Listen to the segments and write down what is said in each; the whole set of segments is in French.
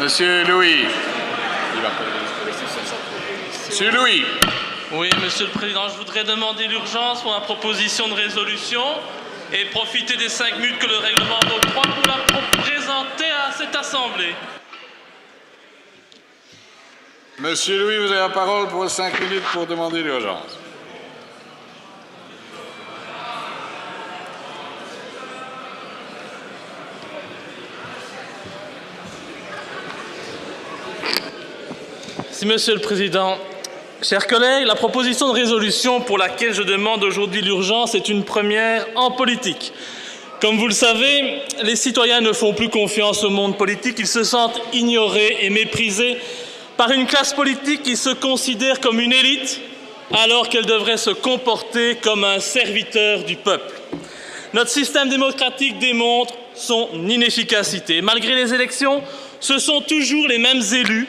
Monsieur Louis. Monsieur Louis. Oui, Monsieur le Président, je voudrais demander l'urgence pour ma proposition de résolution et profiter des 5 minutes que le règlement m'octroie pour la présenter à cette Assemblée. Monsieur Louis, vous avez la parole pour 5 minutes pour demander l'urgence. Merci, Monsieur le Président. Chers collègues, la proposition de résolution pour laquelle je demande aujourd'hui l'urgence est une première en politique. Comme vous le savez, les citoyens ne font plus confiance au monde politique, ils se sentent ignorés et méprisés par une classe politique qui se considère comme une élite alors qu'elle devrait se comporter comme un serviteur du peuple. Notre système démocratique démontre son inefficacité. Malgré les élections, ce sont toujours les mêmes élus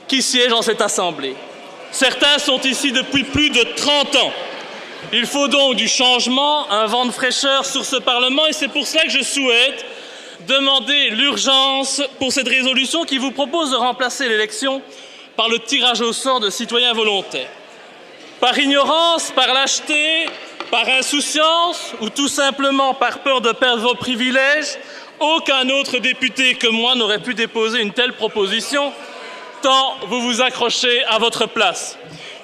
qui siègent dans cette Assemblée. Certains sont ici depuis plus de 30 ans. Il faut donc du changement, un vent de fraîcheur sur ce Parlement et c'est pour cela que je souhaite demander l'urgence pour cette résolution qui vous propose de remplacer l'élection par le tirage au sort de citoyens volontaires. Par ignorance, par lâcheté, par insouciance ou tout simplement par peur de perdre vos privilèges, aucun autre député que moi n'aurait pu déposer une telle proposition tant vous vous accrochez à votre place.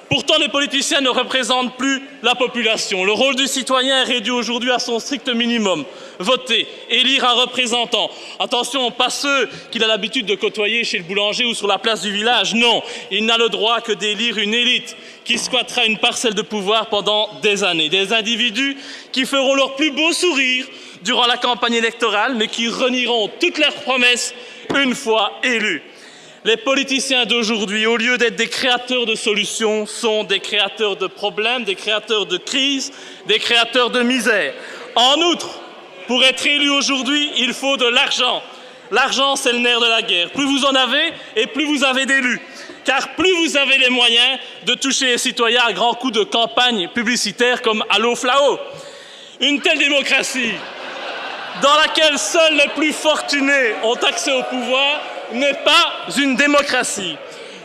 Pourtant, les politiciens ne représentent plus la population. Le rôle du citoyen est réduit aujourd'hui à son strict minimum. Voter, élire un représentant. Attention, pas ceux qu'il a l'habitude de côtoyer chez le boulanger ou sur la place du village. Non, il n'a le droit que d'élire une élite qui squattera une parcelle de pouvoir pendant des années. Des individus qui feront leur plus beau sourire durant la campagne électorale, mais qui renieront toutes leurs promesses une fois élus. Les politiciens d'aujourd'hui, au lieu d'être des créateurs de solutions, sont des créateurs de problèmes, des créateurs de crises, des créateurs de misère. En outre, pour être élu aujourd'hui, il faut de l'argent. L'argent, c'est le nerf de la guerre. Plus vous en avez et plus vous avez d'élus. Car plus vous avez les moyens de toucher les citoyens à grands coups de campagne publicitaire comme Allo Flao. Une telle démocratie, dans laquelle seuls les plus fortunés ont accès au pouvoir, n'est pas une démocratie.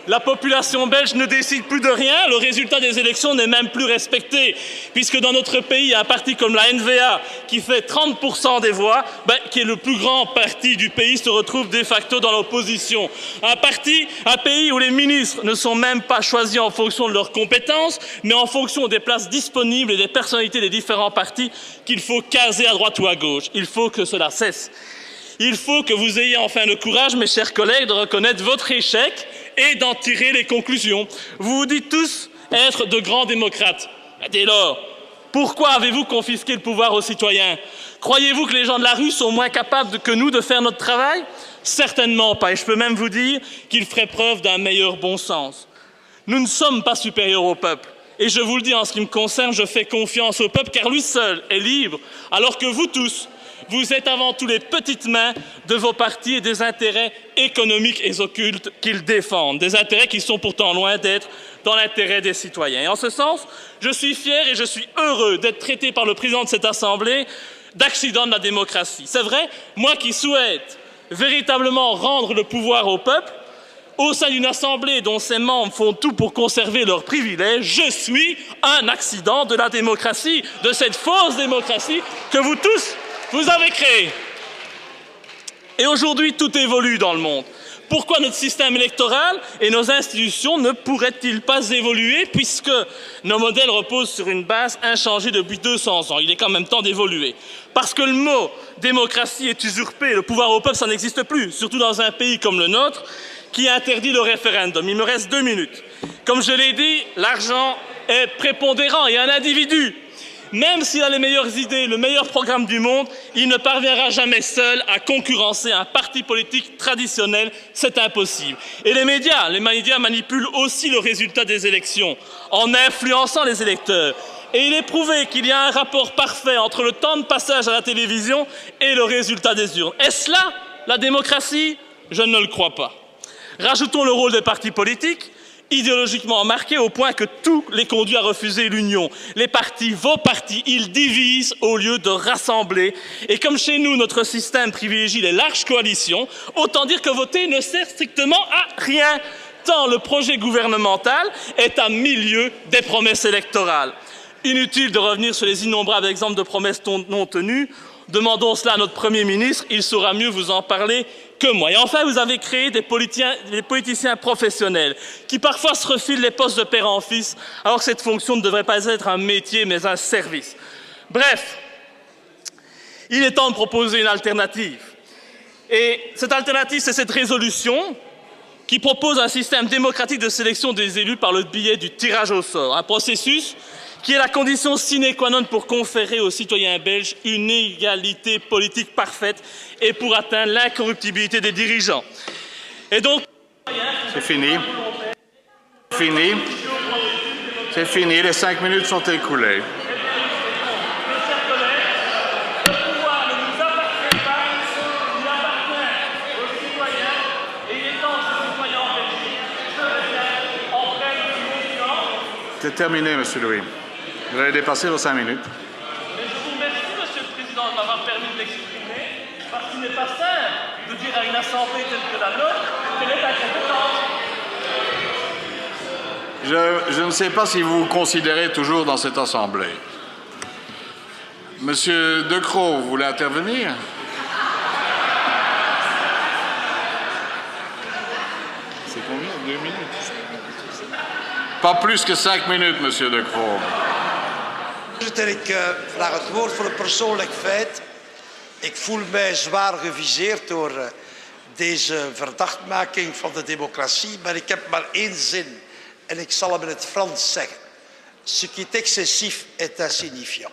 La population belge ne décide plus de rien, le résultat des élections n'est même plus respecté, puisque dans notre pays, il y a un parti comme la NVA qui fait 30% des voix, qui est le plus grand parti du pays, se retrouve de facto dans l'opposition. Un pays où les ministres ne sont même pas choisis en fonction de leurs compétences, mais en fonction des places disponibles et des personnalités des différents partis qu'il faut caser à droite ou à gauche. Il faut que cela cesse. Il faut que vous ayez enfin le courage, mes chers collègues, de reconnaître votre échec et d'en tirer les conclusions. Vous vous dites tous être de grands démocrates. Dès lors, pourquoi avez-vous confisqué le pouvoir aux citoyens? Croyez-vous que les gens de la rue sont moins capables que nous de faire notre travail? Certainement pas, et je peux même vous dire qu'ils feraient preuve d'un meilleur bon sens. Nous ne sommes pas supérieurs au peuple. Et je vous le dis, en ce qui me concerne, je fais confiance au peuple, car lui seul est libre, alors que vous tous, vous êtes avant tout les petites mains de vos partis et des intérêts économiques et occultes qu'ils défendent. Des intérêts qui sont pourtant loin d'être dans l'intérêt des citoyens. Et en ce sens, je suis fier et je suis heureux d'être traité par le président de cette Assemblée d'accident de la démocratie. C'est vrai, moi qui souhaite véritablement rendre le pouvoir au peuple, au sein d'une Assemblée dont ses membres font tout pour conserver leurs privilèges, je suis un accident de la démocratie, de cette fausse démocratie que vous tous, vous avez créée. Et aujourd'hui, tout évolue dans le monde. Pourquoi notre système électoral et nos institutions ne pourraient-ils pas évoluer puisque nos modèles reposent sur une base inchangée depuis 200 ans? Il est quand même temps d'évoluer. Parce que le mot démocratie est usurpé, le pouvoir au peuple, ça n'existe plus, surtout dans un pays comme le nôtre qui interdit le référendum. Il me reste 2 minutes. Comme je l'ai dit, l'argent est prépondérant et un individu, même s'il a les meilleures idées, le meilleur programme du monde, il ne parviendra jamais seul à concurrencer un parti politique traditionnel. C'est impossible. Et les médias manipulent aussi le résultat des élections en influençant les électeurs. Et il est prouvé qu'il y a un rapport parfait entre le temps de passage à la télévision et le résultat des urnes. Est-ce là la démocratie? Je ne le crois pas. Rajoutons le rôle des partis politiques. idéologiquement marqué au point que tout les conduit à refuser l'union. Les partis, vos partis, ils divisent au lieu de rassembler. Et comme chez nous, notre système privilégie les larges coalitions, autant dire que voter ne sert strictement à rien, tant le projet gouvernemental est à milieu des promesses électorales. Inutile de revenir sur les innombrables exemples de promesses non tenues. Demandons cela à notre Premier ministre, il saura mieux vous en parler que moi. Et enfin, vous avez créé des politiciens professionnels qui parfois se refilent les postes de père en fils, alors que cette fonction ne devrait pas être un métier, mais un service. Bref, il est temps de proposer une alternative. Et cette alternative, c'est cette résolution qui propose un système démocratique de sélection des élus par le biais du tirage au sort. Un processus qui est la condition sine qua non pour conférer aux citoyens belges une égalité politique parfaite et pour atteindre l'incorruptibilité des dirigeants. Et donc, c'est fini. Fini. C'est fini, les 5 minutes sont écoulées. C'est terminé, Monsieur Louis. Vous avez dépassé vos 5 minutes. Mais je vous remercie, Monsieur le Président, de m'avoir permis de m'exprimer, parce qu'il n'est pas simple de dire à une assemblée telle que la nôtre qu'elle est incompétente. Je ne sais pas si vous vous considérez toujours dans cette assemblée. Monsieur Decroix, vous voulez intervenir? C'est combien? 2 minutes? Pas plus que 5 minutes, Monsieur Decroix. Voorzitter, ik vraag het woord voor een persoonlijk feit. Ik voel mij zwaar geviseerd door deze verdachtmaking van de democratie, maar ik heb maar één zin en ik zal hem in het Frans zeggen. Ce qui est excessif est insignifiant.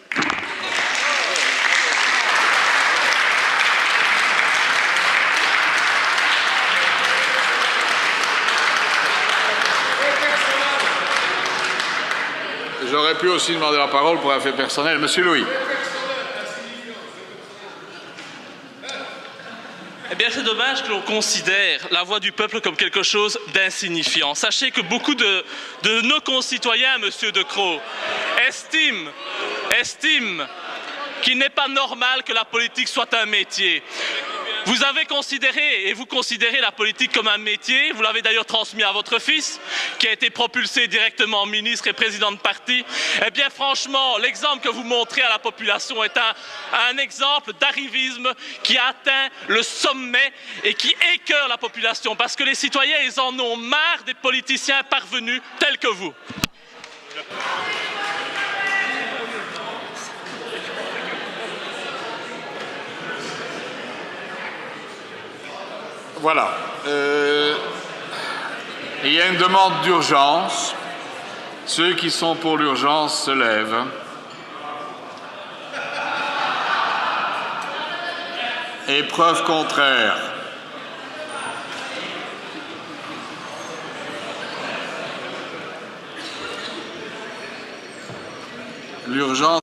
J'aurais pu aussi demander la parole pour un fait personnel. Monsieur Louis. Eh bien, c'est dommage que l'on considère la voix du peuple comme quelque chose d'insignifiant. Sachez que beaucoup de nos concitoyens, Monsieur Decroix, estiment qu'il n'est pas normal que la politique soit un métier. Vous avez considéré, et vous considérez la politique comme un métier, vous l'avez d'ailleurs transmis à votre fils, qui a été propulsé directement ministre et président de parti. Eh bien franchement, l'exemple que vous montrez à la population est un exemple d'arrivisme qui a atteint le sommet et qui écœure la population, parce que les citoyens, ils en ont marre des politiciens parvenus tels que vous. Voilà. Il y a une demande d'urgence. Ceux qui sont pour l'urgence se lèvent. Et preuve contraire. L'urgence.